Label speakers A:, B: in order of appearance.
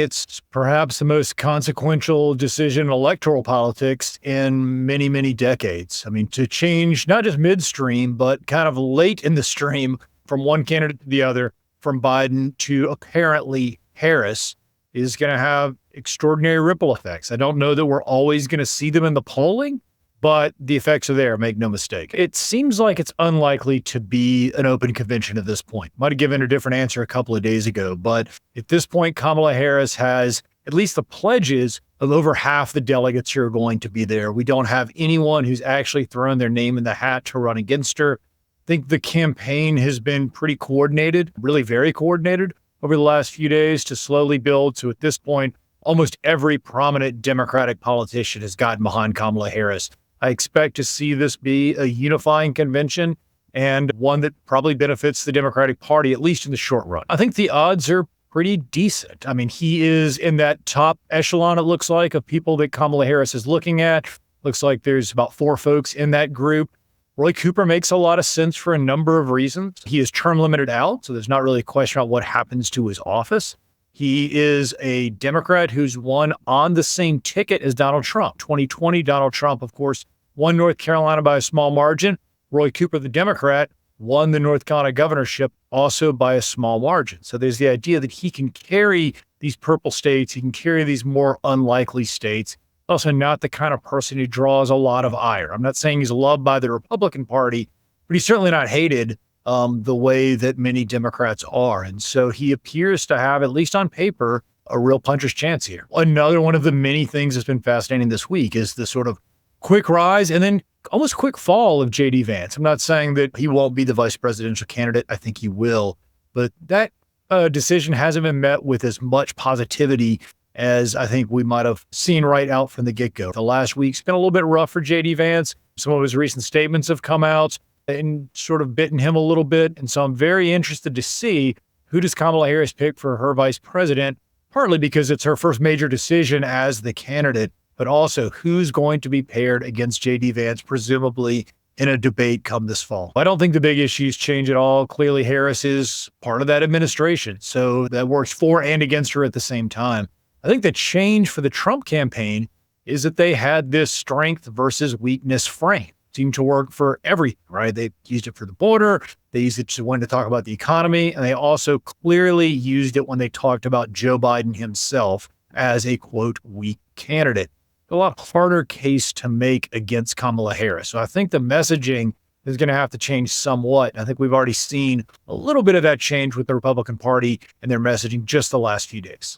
A: It's perhaps the most consequential decision in electoral politics in many, many decades. I mean, to change not just midstream, but kind of late in the stream from one candidate to the other, from Biden to apparently Harris, is going to have extraordinary ripple effects. I don't know that we're always going to see them in the polling, but the effects are there, make no mistake. It seems like it's unlikely to be an open convention at this point. Might have given a different answer a couple of days ago, but at this point, Kamala Harris has at least the pledges of over half the delegates who are going to be there. We don't have anyone who's actually thrown their name in the hat to run against her. I think the campaign has been pretty coordinated, really very coordinated over the last few days to slowly build. So at this point, almost every prominent Democratic politician has gotten behind Kamala Harris. I expect to see this be a unifying convention and one that probably benefits the Democratic Party, at least in the short run. I think the odds are pretty decent. I mean, he is in that top echelon, it looks like, of people that Kamala Harris is looking at. Looks like there's about 4 folks in that group. Roy Cooper makes a lot of sense for a number of reasons. He is term limited out, so there's not really a question about what happens to his office. He is a Democrat who's won on the same ticket as Donald Trump. 2020, Donald Trump, of course, won North Carolina by a small margin. Roy Cooper, the Democrat, won the North Carolina governorship also by a small margin. So there's the idea that he can carry these purple states. He can carry these more unlikely states. Also not the kind of person who draws a lot of ire. I'm not saying he's loved by the Republican Party, but he's certainly not hated the way that many Democrats are. And so he appears to have, at least on paper, a real puncher's chance here. Another one of the many things that's been fascinating this week is the sort of quick rise and then almost quick fall of J.D. Vance. I'm not saying that he won't be the vice presidential candidate. I think he will. But that decision hasn't been met with as much positivity as I think we might have seen right out from the get-go. The last week's been a little bit rough for J.D. Vance. Some of his recent statements have come out and sort of bitten him a little bit. And so I'm very interested to see who does Kamala Harris pick for her vice president, partly because it's her first major decision as the candidate, but also who's going to be paired against J.D. Vance, presumably in a debate come this fall. I don't think the big issues change at all. Clearly, Harris is part of that administration, so that works for and against her at the same time. I think the change for the Trump campaign is that they had this strength versus weakness frame. It seemed to work for everything, right? They used it for the border. They used it when to talk about the economy. And they also clearly used it when they talked about Joe Biden himself as a, quote, weak candidate. A lot harder case to make against Kamala Harris. So I think the messaging is going to have to change somewhat. I think we've already seen a little bit of that change with the Republican Party and their messaging just the last few days.